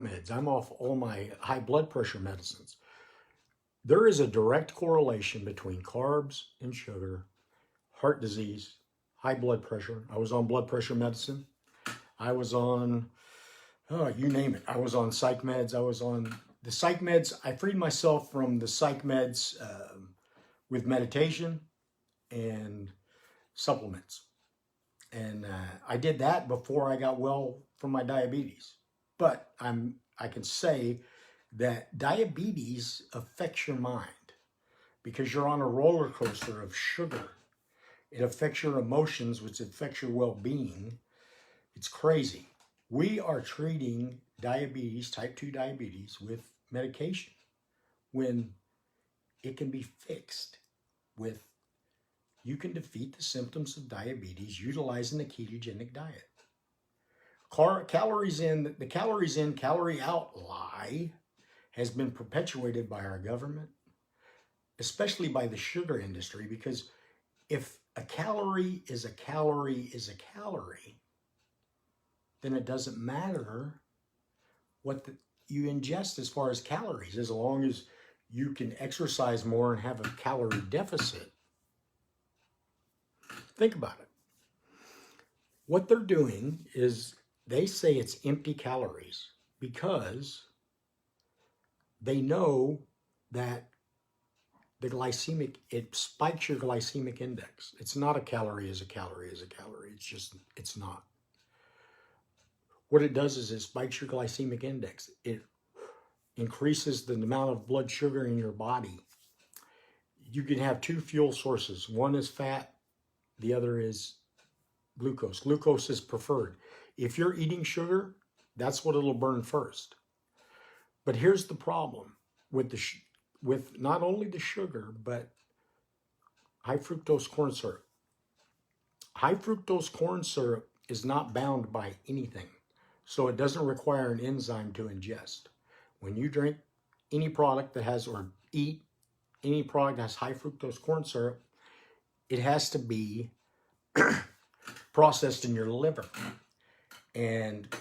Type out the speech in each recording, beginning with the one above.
meds. I'm off all my high blood pressure medicines. There is a direct correlation between carbs and sugar, heart disease, high blood pressure. I was on blood pressure medicine. I was on, oh, you name it. I was on psych meds. I was on the psych meds. I freed myself from the psych meds with meditation and supplements. And I did that before I got well from my diabetes. But I can say that diabetes affects your mind because you're on a roller coaster of sugar. It affects your emotions, which affects your well-being. It's crazy. We are treating diabetes, type 2 diabetes, with medication when it can be fixed with, you can defeat the symptoms of diabetes utilizing the ketogenic diet. Calories in, the calories in, calorie out lie has been perpetuated by our government, especially by the sugar industry, because if a calorie is a calorie is a calorie, then it doesn't matter what you ingest as far as calories, as long as you can exercise more and have a calorie deficit. Think about it. What they're doing is they say it's empty calories because they know that the glycemic, it spikes your glycemic index. It's not a calorie is a calorie is a calorie. It's just, it's not. What it does is it spikes your glycemic index. It increases the amount of blood sugar in your body. You can have two fuel sources. One is fat, the other is glucose. Glucose is preferred. If you're eating sugar, that's what it'll burn first. But here's the problem with with not only the sugar, but high fructose corn syrup. High fructose corn syrup is not bound by anything, so it doesn't require an enzyme to ingest. When you drink any product that has, or eat any product that has high fructose corn syrup, it has to be processed in your liver. And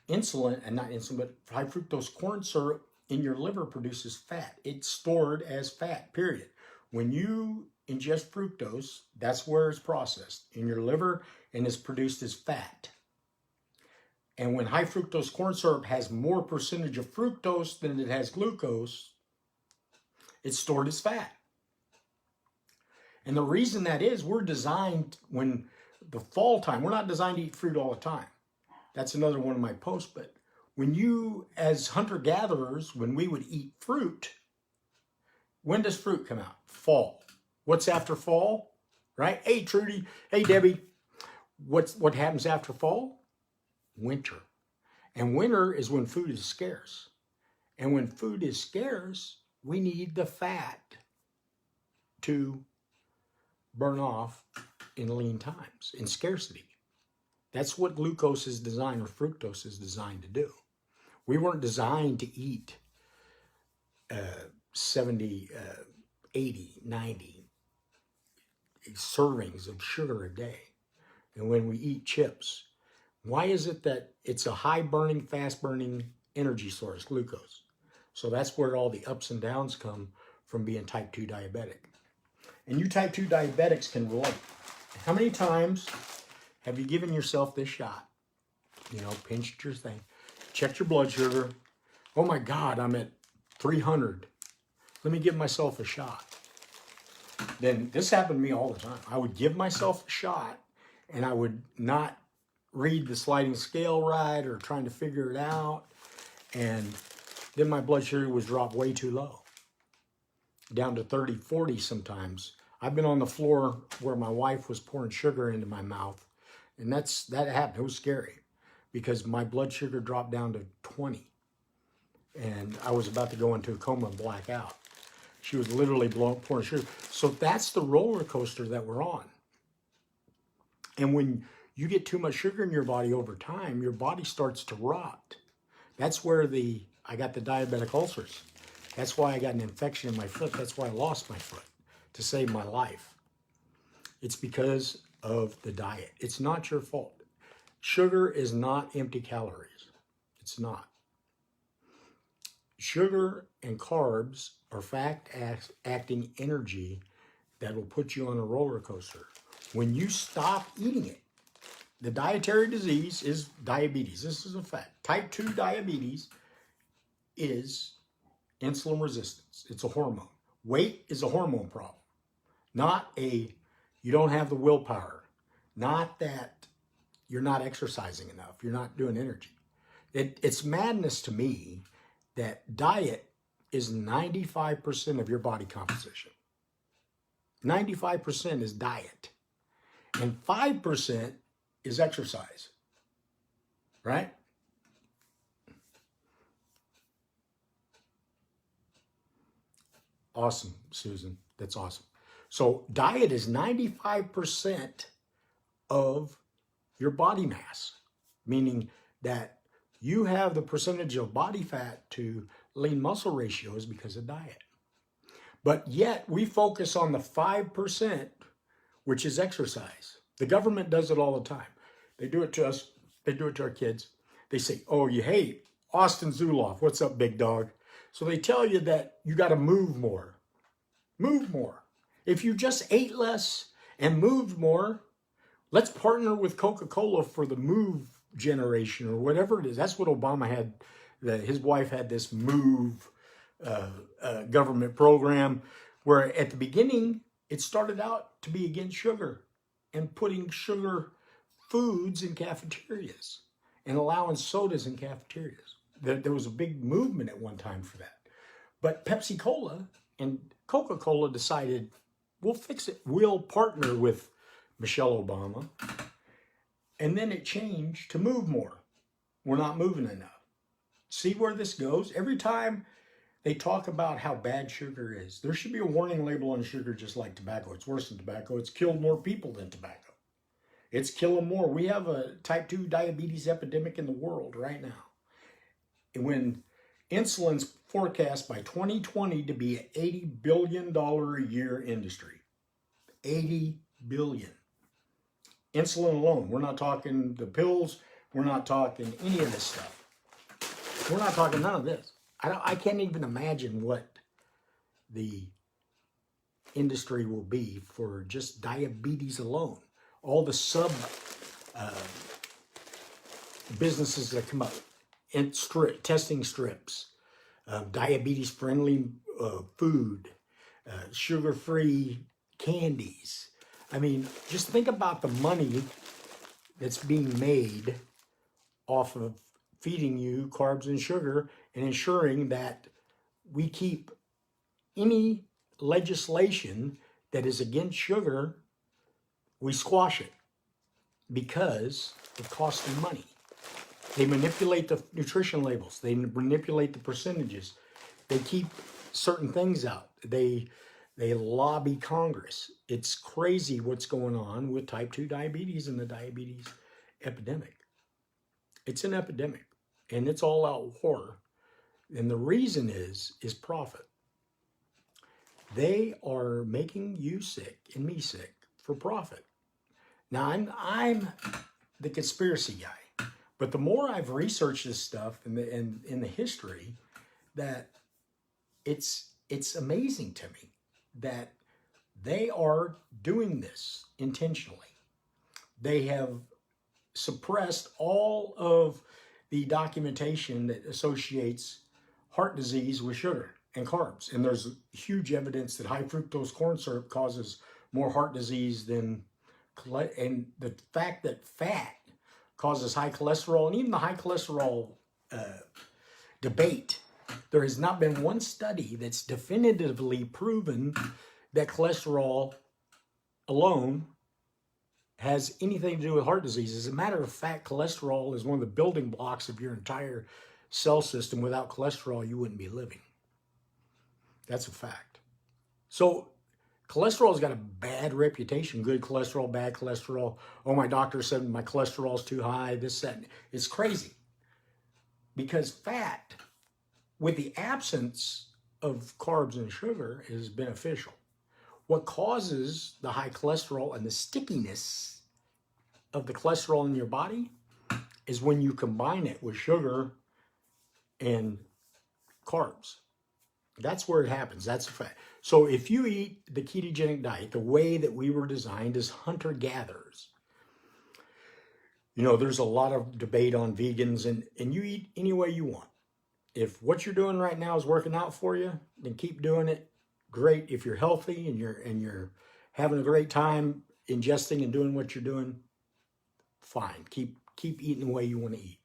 insulin, and not insulin, but high fructose corn syrup in your liver produces fat. It's stored as fat, period. When you ingest fructose, that's where it's processed, in your liver, and is produced as fat. And when high fructose corn syrup has more percentage of fructose than it has glucose, it's stored as fat. And the reason that is, we're designed, when the fall time, we're not designed to eat fruit all the time. That's another one of my posts. But when you, as hunter-gatherers, when we would eat fruit, when does fruit come out? Fall. What's after fall? Right? Hey, Trudy. Hey, Debbie. What happens after fall? Winter. And winter is when food is scarce. And when food is scarce, we need the fat to burn off in lean times, in scarcity. That's what glucose is designed, or fructose is designed to do. We weren't designed to eat 70, 80, 90 servings of sugar a day. And when we eat chips, why is it that it's a high burning, fast burning energy source, glucose? So that's where all the ups and downs come from being type 2 diabetic. And you type 2 diabetics can relate. How many times have you given yourself this shot? You know, pinched your thing, checked your blood sugar. Oh my God, I'm at 300. Let me give myself a shot. Then this happened to me all the time. I would give myself a shot and I would not read the sliding scale right, or trying to figure it out. And then my blood sugar was dropped way too low, down to 30, 40 sometimes. I've been on the floor where my wife was pouring sugar into my mouth, and that happened. It was scary because my blood sugar dropped down to 20, and I was about to go into a coma and black out. She was literally pouring sugar. So that's the roller coaster that we're on. And when you get too much sugar in your body over time, your body starts to rot. That's where I got the diabetic ulcers. That's why I got an infection in my foot. That's why I lost my foot, to save my life. It's because of the diet. It's not your fault. Sugar is not empty calories. It's not. sugar and carbs are acting energy that will put you on a roller coaster. When you stop eating it, the dietary disease is diabetes. This is a fact. Type 2 diabetes is insulin resistance. It's a hormone. Weight is a hormone problem, not a you don't have the willpower, not that you're not exercising enough, you're not doing energy. It's madness to me that diet is 95% of your body composition. 95% is diet, and 5% is exercise, right? Awesome, Susan. That's awesome. So diet is 95% of your body mass, meaning that you have the percentage of body fat to lean muscle ratios because of diet. But yet we focus on the 5%, which is exercise. The government does it all the time. They do it to us. They do it to our kids. They say, oh, you hate Austin Zuloff. What's up, big dog? So they tell you that you got to move more. Move more. If you just ate less and moved more, let's partner with Coca-Cola for the move generation or whatever it is. That's what Obama had. His wife had this move government program where at the beginning it started out to be against sugar and putting sugar foods in cafeterias and allowing sodas in cafeterias. There was a big movement at one time for that. But Pepsi Cola and Coca-Cola decided, we'll fix it. We'll partner with Michelle Obama. And then it changed to move more. We're not moving enough. See where this goes? Every time they talk about how bad sugar is, there should be a warning label on sugar just like tobacco. It's worse than tobacco. It's killed more people than tobacco. It's killing more. We have a type 2 diabetes epidemic in the world right now. And when insulin's forecast by 2020 to be an $80 billion a year industry. 80 billion. Insulin alone. We're not talking the pills. We're not talking any of this stuff. We're not talking none of this. I can't even imagine what the industry will be for just diabetes alone. All the sub businesses that come up, and testing strips, diabetes-friendly food, sugar-free candies. I mean, just think about the money that's being made off of feeding you carbs and sugar and ensuring that we keep any legislation that is against sugar, we squash it because it costs them money. They manipulate the nutrition labels. They manipulate the percentages. They keep certain things out. They lobby Congress. It's crazy what's going on with type 2 diabetes and the diabetes epidemic. It's an epidemic, and it's all out war. And the reason is profit. They are making you sick and me sick for profit. Now, I'm the conspiracy guy, but the more I've researched this stuff in the history, that it's amazing to me that they are doing this intentionally. They have suppressed all of the documentation that associates heart disease with sugar and carbs. And there's huge evidence that high fructose corn syrup causes more heart disease than, and the fact that fat causes high cholesterol, and even the high cholesterol debate, there has not been one study that's definitively proven that cholesterol alone has anything to do with heart disease. As a matter of fact, cholesterol is one of the building blocks of your entire cell system. Without cholesterol, you wouldn't be living. That's a fact. So cholesterol's got a bad reputation. Good cholesterol, bad cholesterol. Oh, my doctor said my cholesterol's too high, this, that. It's crazy. Because fat, with the absence of carbs and sugar, is beneficial. What causes the high cholesterol and the stickiness of the cholesterol in your body is when you combine it with sugar and carbs. That's where it happens. That's a fact. So if you eat the ketogenic diet the way that we were designed as hunter-gatherers, there's a lot of debate on vegans, and you eat any way you want. If what you're doing right now is working out for you, then keep doing it. Great. If you're healthy and you're having a great time ingesting and doing what you're doing, fine. Keep eating the way you want to eat.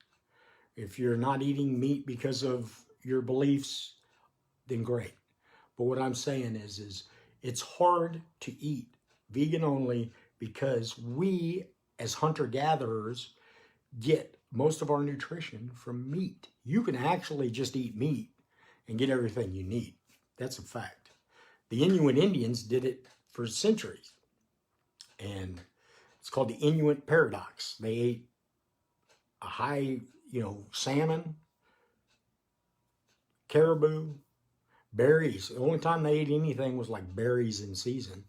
If you're not eating meat because of your beliefs, then great. But what I'm saying is it's hard to eat vegan only because we, as hunter-gatherers, get most of our nutrition from meat. You can actually just eat meat and get everything you need. That's a fact. The Inuit Indians did it for centuries. And it's called the Inuit paradox. They ate a high, salmon, caribou, berries. The only time they ate anything was like berries in season.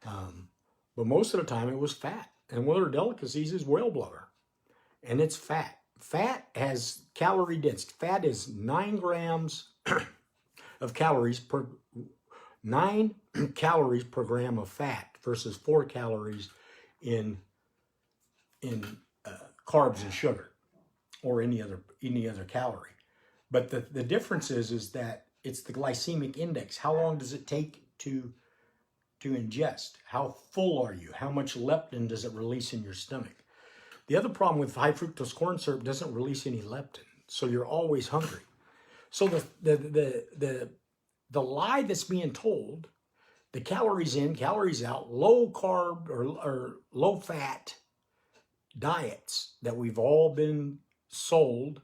But most of the time it was fat. And one of their delicacies is whale blubber. And it's fat. Fat has calorie density. Fat is 9 grams of calories per 9 calories per gram of fat versus 4 calories in carbs and sugar or any other calorie. But the difference is that it's the glycemic index. How long does it take to ingest? How full are you? How much leptin does it release in your stomach? The other problem with high fructose corn syrup doesn't release any leptin, so you're always hungry. So the lie that's being told, the calories in, calories out, low carb or low fat diets that we've all been sold,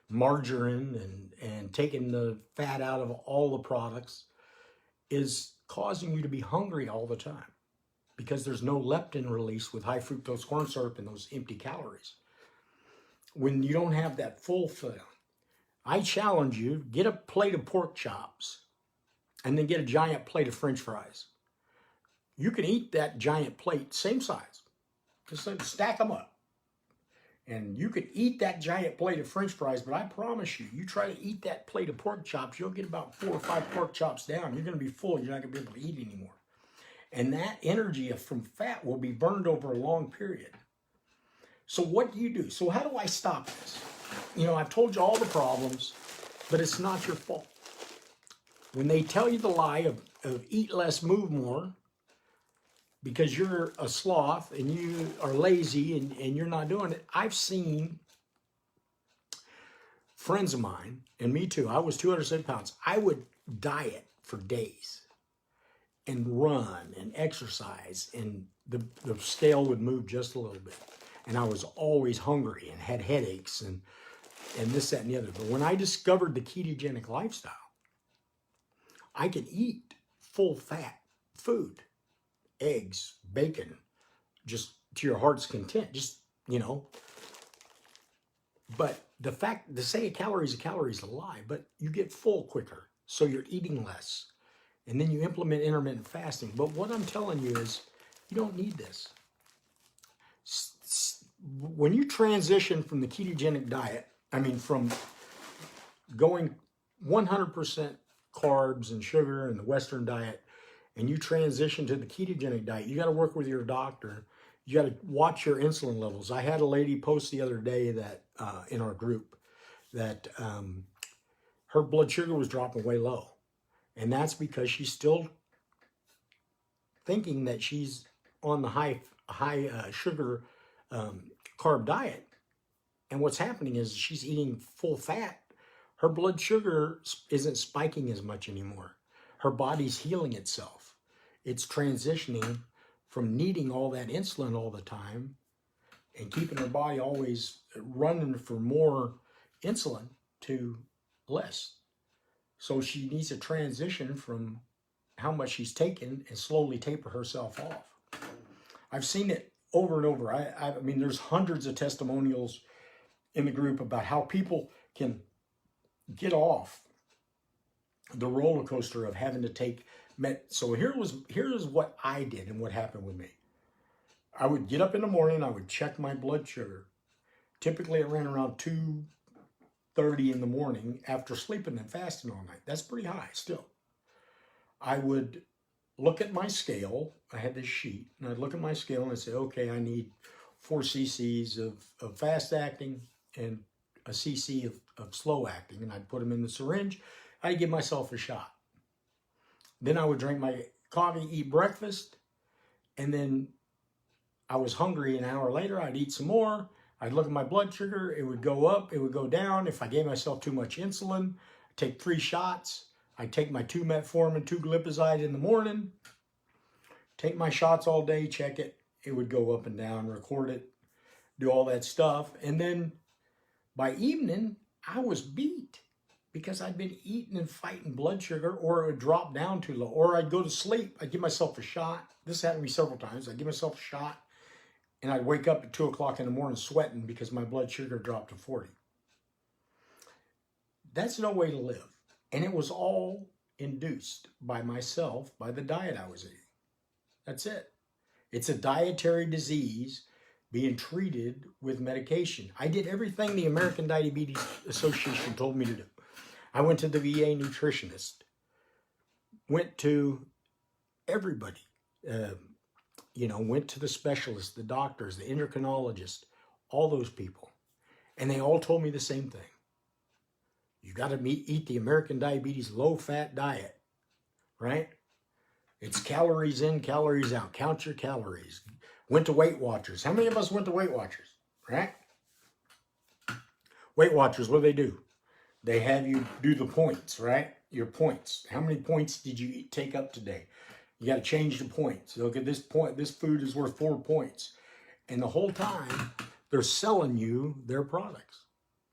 margarine and taking the fat out of all the products, is causing you to be hungry all the time because there's no leptin release with high fructose corn syrup and those empty calories. When you don't have that full fill, I challenge you, get a plate of pork chops and then get a giant plate of French fries. You can eat that giant plate, same size, just stack them up. And you could eat that giant plate of French fries, but I promise you, you try to eat that plate of pork chops, you'll get about 4 or 5 pork chops down. You're going to be full. You're not going to be able to eat anymore. And that energy from fat will be burned over a long period. So what do you do? So how do I stop this? I've told you all the problems, but it's not your fault. When they tell you the lie of eat less, move more, because you're a sloth and you are lazy and you're not doing it. I've seen friends of mine, and me too, I was 207 pounds. I would diet for days and run and exercise, and the scale would move just a little bit. And I was always hungry and had headaches and this, that, and the other. But when I discovered the ketogenic lifestyle, I could eat full fat food. Eggs, bacon, just to your heart's content, But the fact to say a calorie is a lie, but you get full quicker, so you're eating less. And then you implement intermittent fasting. But what I'm telling you is you don't need this. When you transition from the ketogenic diet, from going 100% carbs and sugar and the Western diet, and you transition to the ketogenic diet, you got to work with your doctor. You got to watch your insulin levels. I had a lady post the other day that in our group that her blood sugar was dropping way low. And that's because she's still thinking that she's on the high sugar carb diet. And what's happening is she's eating full fat. Her blood sugar isn't spiking as much anymore. Her body's healing itself. It's transitioning from needing all that insulin all the time and keeping her body always running for more insulin to less. So she needs to transition from how much she's taking and slowly taper herself off. I've seen it over and over. I mean, there's hundreds of testimonials in the group about how people can get off the roller coaster of having to take So here's what I did and what happened with me. I would get up in the morning, I would check my blood sugar. Typically it ran around 230, 4:30 in the morning after sleeping and fasting all night. That's pretty high still. I would look at my scale. I had this sheet, and I'd look at my scale and I'd say, okay, I need 4 cc's of fast acting and a cc of slow acting, and I'd put them in the syringe. I'd give myself a shot. Then I would drink my coffee, eat breakfast, and then I was hungry an hour later. I'd eat some more. I'd look at my blood sugar. It would go up. It would go down. If I gave myself too much insulin, I'd take 3 shots. I'd take my 2 metformin, 2 glipizide in the morning, take my shots all day, check it. It would go up and down, record it, do all that stuff. And then by evening, I was beat because I'd been eating and fighting blood sugar, or it would drop down too low, or I'd go to sleep. I'd give myself a shot. This happened to me several times. I'd give myself a shot, and I'd wake up at 2 o'clock in the morning sweating because my blood sugar dropped to 40. That's no way to live. And it was all induced by myself, by the diet I was eating. That's it. It's a dietary disease being treated with medication. I did everything the American Diabetes Association told me to do. I went to the VA nutritionist, went to everybody, went to the specialists, the doctors, the endocrinologists, all those people. And they all told me the same thing. You got to eat the American Diabetes low-fat diet, right? It's calories in, calories out. Count your calories. Went to Weight Watchers. How many of us went to Weight Watchers, right? Weight Watchers, what do? They have you do the points, right? Your points. How many points did you take up today? You got to change the points. Look at this point. This food is worth 4 points. And the whole time, they're selling you their products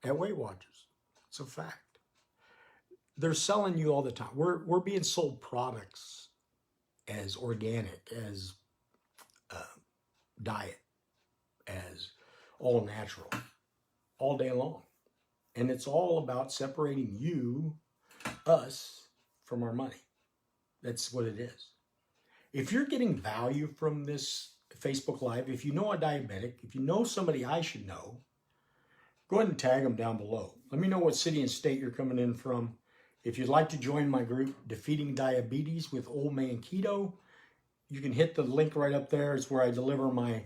at Weight Watchers. It's a fact. They're selling you all the time. We're being sold products as organic, as diet, as all natural, all day long. And it's all about separating us, from our money. That's what it is. If you're getting value from this Facebook Live, if you know a diabetic, if you know somebody I should know, go ahead and tag them down below. Let me know what city and state you're coming in from. If you'd like to join my group, Defeating Diabetes with Old Man Keto, you can hit the link right up there. It's where I deliver my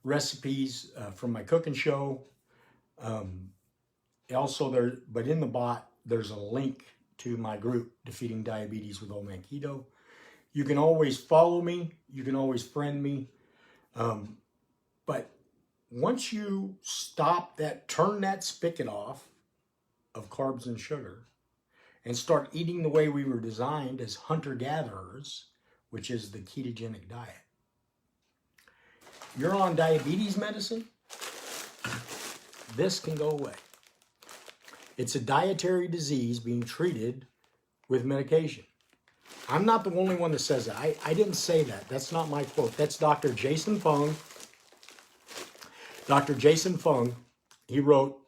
recipes from my cooking show. But in the bot, there's a link to my group, Defeating Diabetes with Old Man Keto. You can always follow me. You can always friend me. But once you turn that spigot off of carbs and sugar and start eating the way we were designed as hunter-gatherers, which is the ketogenic diet. You're on diabetes medicine, this can go away. It's a dietary disease being treated with medication. I'm not the only one that says that. I didn't say that. That's not my quote. That's Dr. Jason Fung. Dr. Jason Fung, he wrote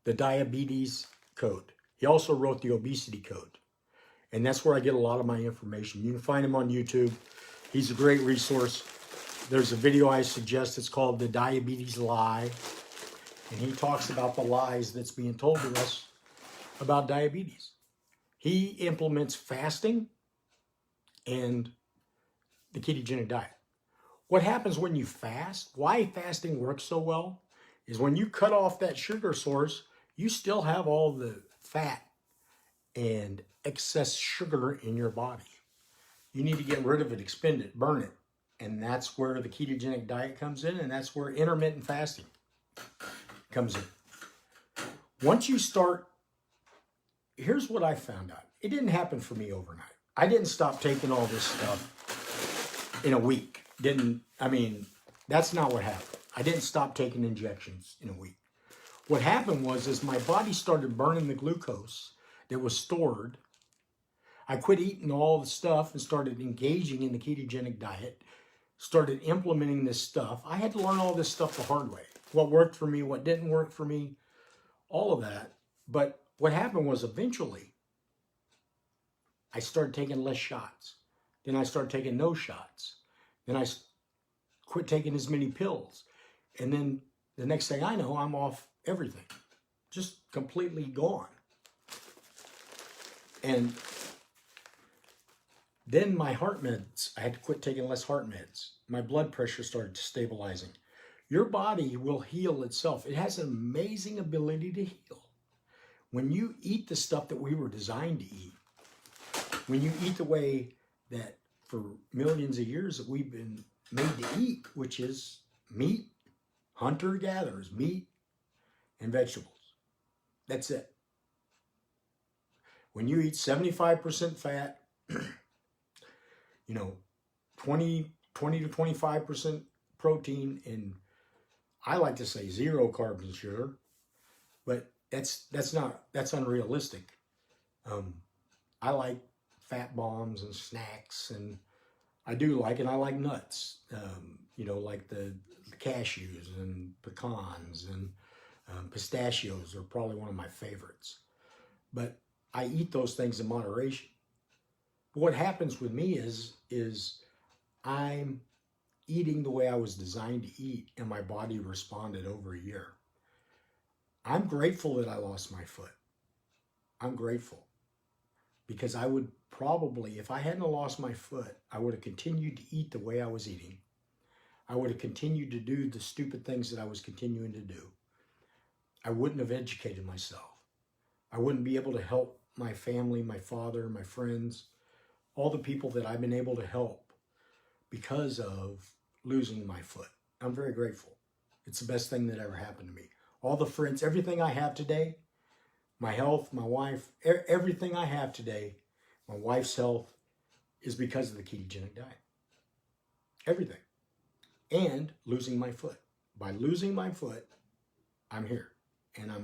the diabetes code. He also wrote the obesity code. And that's where I get a lot of my information. You can find him on YouTube. He's a great resource. There's a video I suggest. It's called The Diabetes Lie. And he talks about the lies that's being told to us about diabetes. He implements fasting and the ketogenic diet. What happens when you fast, why fasting works so well, is when you cut off that sugar source, you still have all the fat and excess sugar in your body. You need to get rid of it, expend it, burn it. And that's where the ketogenic diet comes in, and that's where intermittent fasting comes in. Once you start, here's what I found out. It didn't happen for me overnight. I didn't stop taking all this stuff in a week. That's not what happened. I didn't stop taking injections in a week. What happened was my body started burning the glucose that was stored. I quit eating all the stuff and started engaging in the ketogenic diet, started implementing this stuff. I had to learn all this stuff the hard way. What worked for me, what didn't work for me, all of that. But what happened was eventually I started taking less shots. Then I started taking no shots. Then I quit taking as many pills. And then the next thing I know, I'm off everything. just completely gone. And then my heart meds, I had to quit taking less heart meds. My blood pressure started stabilizing. Your body will heal itself. It has an amazing ability to heal. When you eat the stuff that we were designed to eat, when you eat the way that for millions of years that we've been made to eat, which is meat, hunter-gatherers, meat and vegetables. That's it. When you eat 75% fat, 20 to 25% protein, and I like to say 0 carbs and sugar, but that's unrealistic. I like fat bombs and snacks, and I like nuts. Like the cashews and pecans and pistachios are probably one of my favorites. But I eat those things in moderation. But what happens with me is I'm eating the way I was designed to eat, and my body responded over a year. I'm grateful that I lost my foot. I'm grateful. Because I would probably, if I hadn't lost my foot, I would have continued to eat the way I was eating. I would have continued to do the stupid things that I was continuing to do. I wouldn't have educated myself. I wouldn't be able to help my family, my father, my friends, all the people that I've been able to help because of losing my foot. I'm very grateful. It's the best thing that ever happened to me. All the friends, everything I have today, my health, my wife, everything I have today, my wife's health, is because of the ketogenic diet. Everything. And losing my foot. By losing my foot, I'm here. And I'm